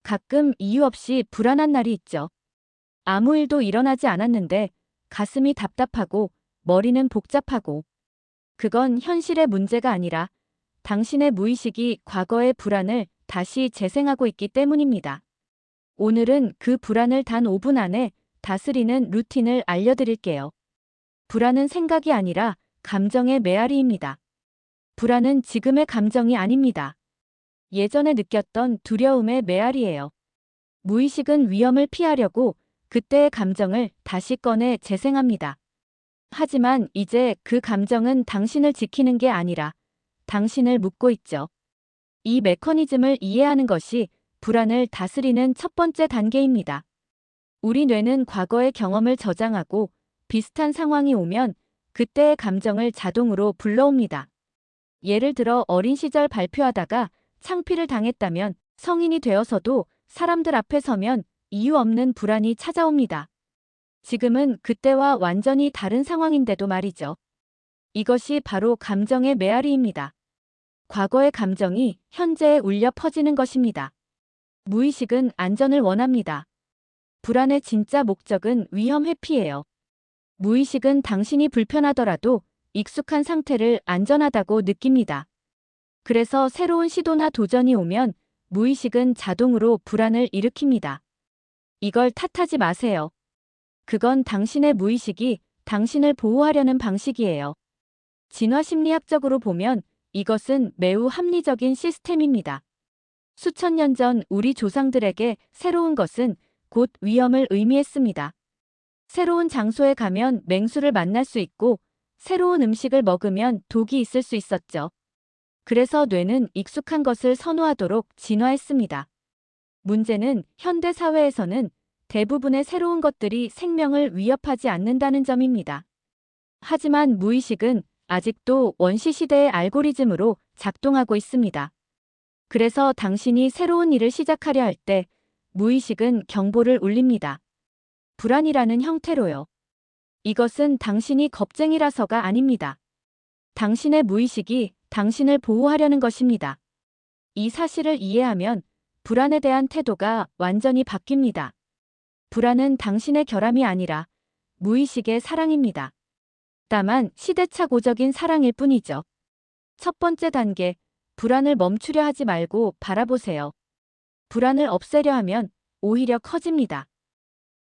가끔 이유 없이 불안한 날이 있죠. 아무 일도 일어나지 않았는데 가슴이 답답하고 머리는 복잡하고 그건 현실의 문제가 아니라 당신의 무의식이 과거의 불안을 다시 재생하고 있기 때문입니다. 오늘은 그 불안을 단 5분 안에 다스리는 루틴을 알려드릴게요. 불안은 생각이 아니라 감정의 메아리입니다. 불안은 지금의 감정이 아닙니다. 예전에 느꼈던 두려움의 메아리예요. 무의식은 위험을 피하려고 그때의 감정을 다시 꺼내 재생합니다. 하지만 이제 그 감정은 당신을 지키는 게 아니라 당신을 묶고 있죠. 이 메커니즘을 이해하는 것이 불안을 다스리는 첫 번째 단계입니다. 우리 뇌는 과거의 경험을 저장하고 비슷한 상황이 오면 그때의 감정을 자동으로 불러옵니다. 예를 들어 어린 시절 발표하다가 창피를 당했다면 성인이 되어서도 사람들 앞에 서면 이유 없는 불안이 찾아옵니다. 지금은 그때와 완전히 다른 상황인데도 말이죠. 이것이 바로 감정의 메아리입니다. 과거의 감정이 현재에 울려 퍼지는 것입니다. 무의식은 안전을 원합니다. 불안의 진짜 목적은 위험 회피예요. 무의식은 당신이 불편하더라도 익숙한 상태를 안전하다고 느낍니다. 그래서 새로운 시도나 도전이 오면 무의식은 자동으로 불안을 일으킵니다. 이걸 탓하지 마세요. 그건 당신의 무의식이 당신을 보호하려는 방식이에요. 진화심리학적으로 보면 이것은 매우 합리적인 시스템입니다. 수천 년 전 우리 조상들에게 새로운 것은 곧 위험을 의미했습니다. 새로운 장소에 가면 맹수를 만날 수 있고 새로운 음식을 먹으면 독이 있을 수 있었죠. 그래서 뇌는 익숙한 것을 선호하도록 진화했습니다. 문제는 현대 사회에서는 대부분의 새로운 것들이 생명을 위협하지 않는다는 점입니다. 하지만 무의식은 아직도 원시시대의 알고리즘으로 작동하고 있습니다. 그래서 당신이 새로운 일을 시작하려 할 때 무의식은 경보를 울립니다. 불안이라는 형태로요. 이것은 당신이 겁쟁이라서가 아닙니다. 당신의 무의식이 당신을 보호하려는 것입니다. 이 사실을 이해하면 불안에 대한 태도가 완전히 바뀝니다. 불안은 당신의 결함이 아니라 무의식의 사랑입니다. 다만 시대착오적인 사랑일 뿐이죠. 첫 번째 단계, 불안을 멈추려 하지 말고 바라보세요. 불안을 없애려 하면 오히려 커집니다.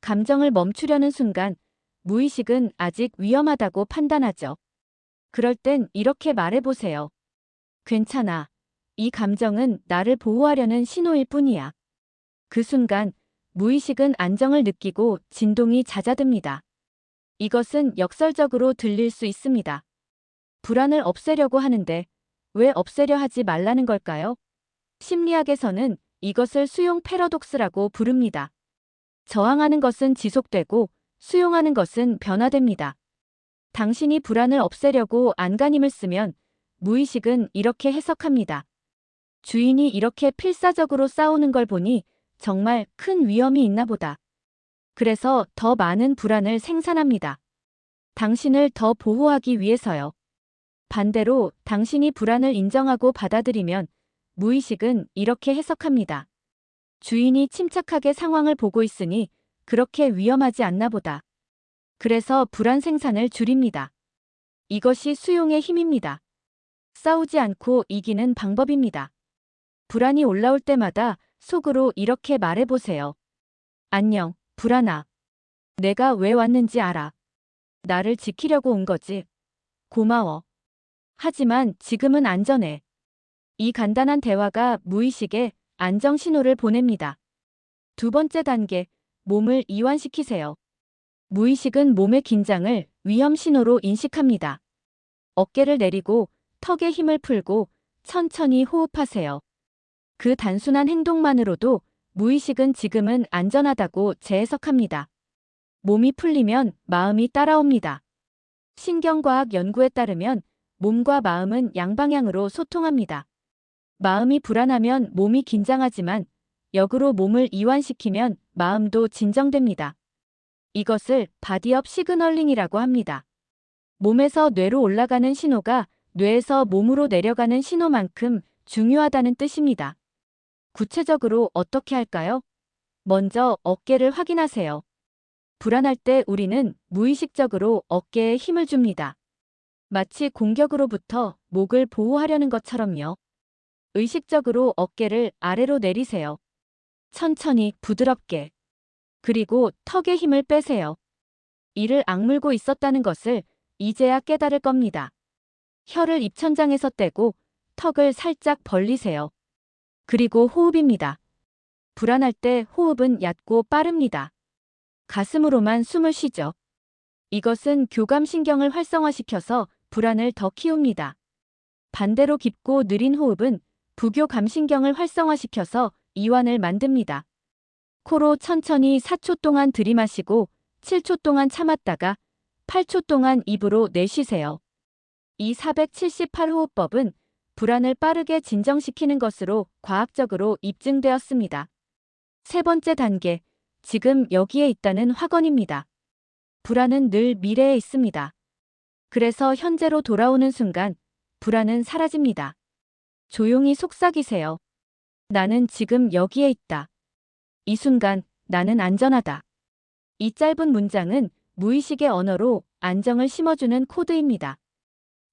감정을 멈추려는 순간 무의식은 아직 위험하다고 판단하죠. 그럴 땐 이렇게 말해보세요. 괜찮아. 이 감정은 나를 보호하려는 신호일 뿐이야. 그 순간 무의식은 안정을 느끼고 진동이 잦아듭니다. 이것은 역설적으로 들릴 수 있습니다. 불안을 없애려고 하는데 왜 없애려 하지 말라는 걸까요? 심리학에서는 이것을 수용 패러독스라고 부릅니다. 저항하는 것은 지속되고 수용하는 것은 변화됩니다. 당신이 불안을 없애려고 안간힘을 쓰면 무의식은 이렇게 해석합니다. 주인이 이렇게 필사적으로 싸우는 걸 보니 정말 큰 위험이 있나 보다. 그래서 더 많은 불안을 생산합니다. 당신을 더 보호하기 위해서요. 반대로 당신이 불안을 인정하고 받아들이면 무의식은 이렇게 해석합니다. 주인이 침착하게 상황을 보고 있으니 그렇게 위험하지 않나 보다. 그래서 불안 생산을 줄입니다. 이것이 수용의 힘입니다. 싸우지 않고 이기는 방법입니다. 불안이 올라올 때마다 속으로 이렇게 말해보세요. 안녕, 불안아. 내가 왜 왔는지 알아. 나를 지키려고 온 거지. 고마워. 하지만 지금은 안전해. 이 간단한 대화가 무의식에 안정 신호를 보냅니다. 두 번째 단계, 몸을 이완시키세요. 무의식은 몸의 긴장을 위험 신호로 인식합니다. 어깨를 내리고 턱에 힘을 풀고 천천히 호흡하세요. 그 단순한 행동만으로도 무의식은 지금은 안전하다고 재해석합니다. 몸이 풀리면 마음이 따라옵니다. 신경과학 연구에 따르면 몸과 마음은 양방향으로 소통합니다. 마음이 불안하면 몸이 긴장하지만 역으로 몸을 이완시키면 마음도 진정됩니다. 이것을 바디업 시그널링이라고 합니다. 몸에서 뇌로 올라가는 신호가 뇌에서 몸으로 내려가는 신호만큼 중요하다는 뜻입니다. 구체적으로 어떻게 할까요? 먼저 어깨를 확인하세요. 불안할 때 우리는 무의식적으로 어깨에 힘을 줍니다. 마치 공격으로부터 목을 보호하려는 것처럼요. 의식적으로 어깨를 아래로 내리세요. 천천히 부드럽게. 그리고 턱에 힘을 빼세요. 이를 악물고 있었다는 것을 이제야 깨달을 겁니다. 혀를 입천장에서 떼고 턱을 살짝 벌리세요. 그리고 호흡입니다. 불안할 때 호흡은 얕고 빠릅니다. 가슴으로만 숨을 쉬죠. 이것은 교감신경을 활성화시켜서 불안을 더 키웁니다. 반대로 깊고 느린 호흡은 부교감신경을 활성화시켜서 이완을 만듭니다. 코로 천천히 4초 동안 들이마시고 7초 동안 참았다가 8초 동안 입으로 내쉬세요. 이 478호흡법은 불안을 빠르게 진정시키는 것으로 과학적으로 입증되었습니다. 세 번째 단계, 지금 여기에 있다는 확언입니다. 불안은 늘 미래에 있습니다. 그래서 현재로 돌아오는 순간 불안은 사라집니다. 조용히 속삭이세요. 나는 지금 여기에 있다. 이 순간 나는 안전하다. 이 짧은 문장은 무의식의 언어로 안정을 심어주는 코드입니다.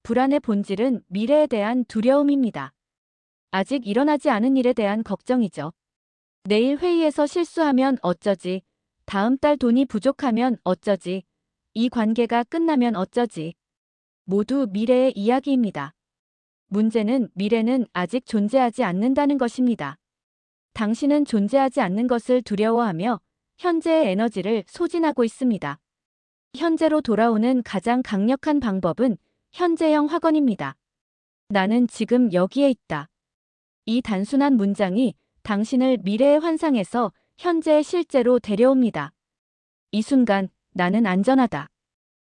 불안의 본질은 미래에 대한 두려움입니다. 아직 일어나지 않은 일에 대한 걱정이죠. 내일 회의에서 실수하면 어쩌지? 다음 달 돈이 부족하면 어쩌지? 이 관계가 끝나면 어쩌지? 모두 미래의 이야기입니다. 문제는 미래는 아직 존재하지 않는다는 것입니다. 당신은 존재하지 않는 것을 두려워하며 현재의 에너지를 소진하고 있습니다. 현재로 돌아오는 가장 강력한 방법은 현재형 확언입니다. 나는 지금 여기에 있다. 이 단순한 문장이 당신을 미래의 환상에서 현재의 실제로 데려옵니다. 이 순간 나는 안전하다.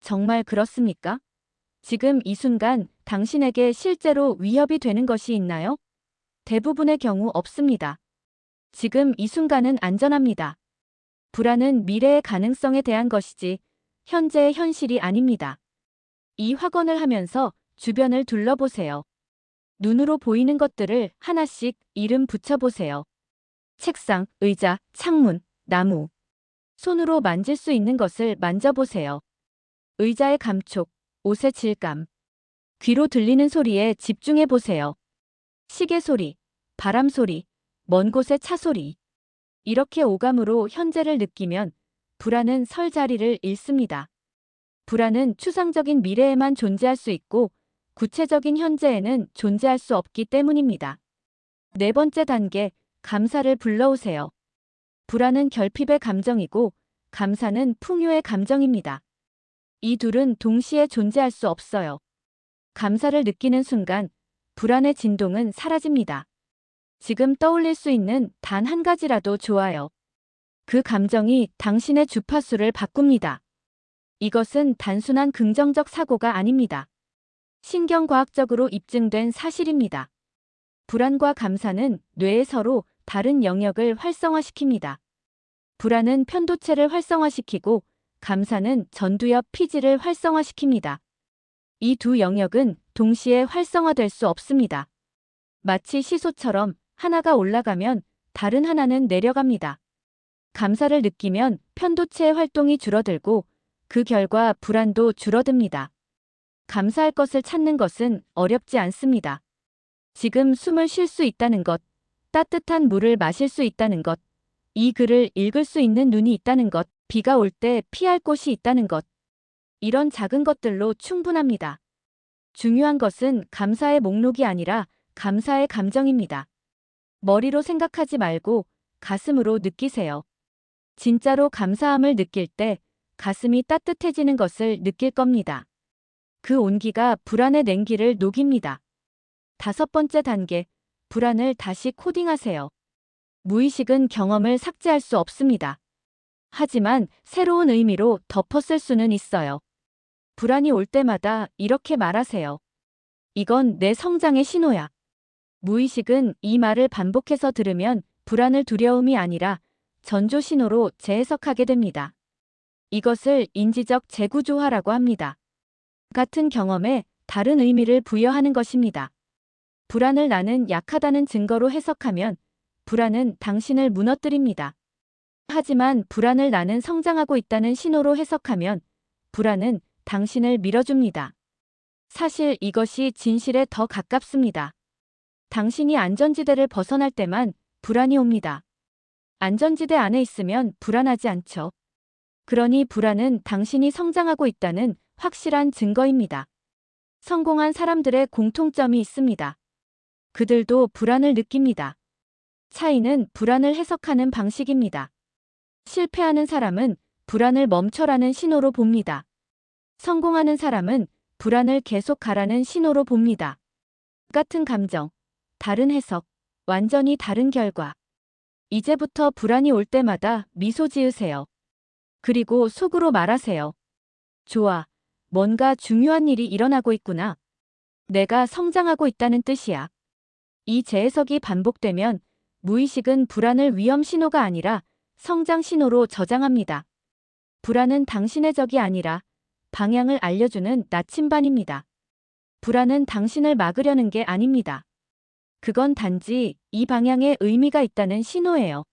정말 그렇습니까? 지금 이 순간 당신에게 실제로 위협이 되는 것이 있나요? 대부분의 경우 없습니다. 지금 이 순간은 안전합니다. 불안은 미래의 가능성에 대한 것이지 현재의 현실이 아닙니다. 이 확언을 하면서 주변을 둘러보세요. 눈으로 보이는 것들을 하나씩 이름 붙여보세요. 책상, 의자, 창문, 나무. 손으로 만질 수 있는 것을 만져보세요. 의자의 감촉, 옷의 질감. 귀로 들리는 소리에 집중해보세요. 시계 소리, 바람 소리, 먼 곳의 차 소리. 이렇게 오감으로 현재를 느끼면 불안은 설 자리를 잃습니다. 불안은 추상적인 미래에만 존재할 수 있고 구체적인 현재에는 존재할 수 없기 때문입니다. 네 번째 단계, 감사를 불러오세요. 불안은 결핍의 감정이고 감사는 풍요의 감정입니다. 이 둘은 동시에 존재할 수 없어요. 감사를 느끼는 순간 불안의 진동은 사라집니다. 지금 떠올릴 수 있는 단 한 가지라도 좋아요. 그 감정이 당신의 주파수를 바꿉니다. 이것은 단순한 긍정적 사고가 아닙니다. 신경과학적으로 입증된 사실입니다. 불안과 감사는 뇌의 서로 다른 영역을 활성화시킵니다. 불안은 편도체를 활성화시키고 감사는 전두엽 피지를 활성화시킵니다. 이 두 영역은 동시에 활성화될 수 없습니다. 마치 시소처럼 하나가 올라가면 다른 하나는 내려갑니다. 감사를 느끼면 편도체의 활동이 줄어들고 그 결과 불안도 줄어듭니다. 감사할 것을 찾는 것은 어렵지 않습니다. 지금 숨을 쉴 수 있다는 것, 따뜻한 물을 마실 수 있다는 것, 이 글을 읽을 수 있는 눈이 있다는 것, 비가 올 때 피할 곳이 있다는 것. 이런 작은 것들로 충분합니다. 중요한 것은 감사의 목록이 아니라 감사의 감정입니다. 머리로 생각하지 말고 가슴으로 느끼세요. 진짜로 감사함을 느낄 때 가슴이 따뜻해지는 것을 느낄 겁니다. 그 온기가 불안의 냉기를 녹입니다. 다섯 번째 단계, 불안을 다시 코딩하세요. 무의식은 경험을 삭제할 수 없습니다. 하지만 새로운 의미로 덮어쓸 수는 있어요. 불안이 올 때마다 이렇게 말하세요. 이건 내 성장의 신호야. 무의식은 이 말을 반복해서 들으면 불안을 두려움이 아니라 전조 신호로 재해석하게 됩니다. 이것을 인지적 재구조화라고 합니다. 같은 경험에 다른 의미를 부여하는 것입니다. 불안을 나는 약하다는 증거로 해석하면 불안은 당신을 무너뜨립니다. 하지만 불안을 나는 성장하고 있다는 신호로 해석하면 불안은 당신을 밀어줍니다. 사실 이것이 진실에 더 가깝습니다. 당신이 안전지대를 벗어날 때만 불안이 옵니다. 안전지대 안에 있으면 불안하지 않죠. 그러니 불안은 당신이 성장하고 있다는 확실한 증거입니다. 성공한 사람들의 공통점이 있습니다. 그들도 불안을 느낍니다. 차이는 불안을 해석하는 방식입니다. 실패하는 사람은 불안을 멈춰라는 신호로 봅니다. 성공하는 사람은 불안을 계속 가라는 신호로 봅니다. 같은 감정, 다른 해석, 완전히 다른 결과. 이제부터 불안이 올 때마다 미소 지으세요. 그리고 속으로 말하세요. 좋아, 뭔가 중요한 일이 일어나고 있구나. 내가 성장하고 있다는 뜻이야. 이 재해석이 반복되면 무의식은 불안을 위험 신호가 아니라 성장 신호로 저장합니다. 불안은 당신의 적이 아니라 방향을 알려주는 나침반입니다. 불안은 당신을 막으려는 게 아닙니다. 그건 단지 이 방향에 의미가 있다는 신호예요.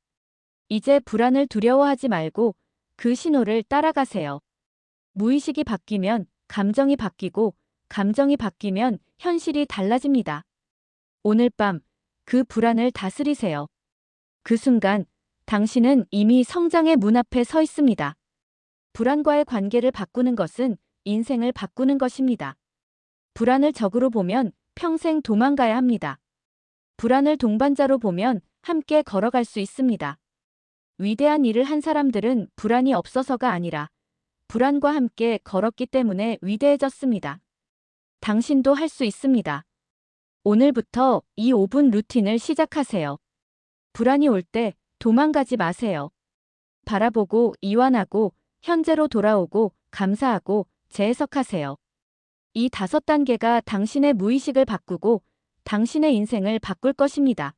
이제 불안을 두려워하지 말고 그 신호를 따라가세요. 무의식이 바뀌면 감정이 바뀌고 감정이 바뀌면 현실이 달라집니다. 오늘 밤 그 불안을 다스리세요. 그 순간 당신은 이미 성장의 문 앞에 서 있습니다. 불안과의 관계를 바꾸는 것은 인생을 바꾸는 것입니다. 불안을 적으로 보면 평생 도망가야 합니다. 불안을 동반자로 보면 함께 걸어갈 수 있습니다. 위대한 일을 한 사람들은 불안이 없어서가 아니라 불안과 함께 걸었기 때문에 위대해졌습니다. 당신도 할 수 있습니다. 오늘부터 이 5분 루틴을 시작하세요. 불안이 올 때 도망가지 마세요. 바라보고 이완하고 현재로 돌아오고 감사하고 재해석하세요. 이 5단계가 당신의 무의식을 바꾸고 당신의 인생을 바꿀 것입니다.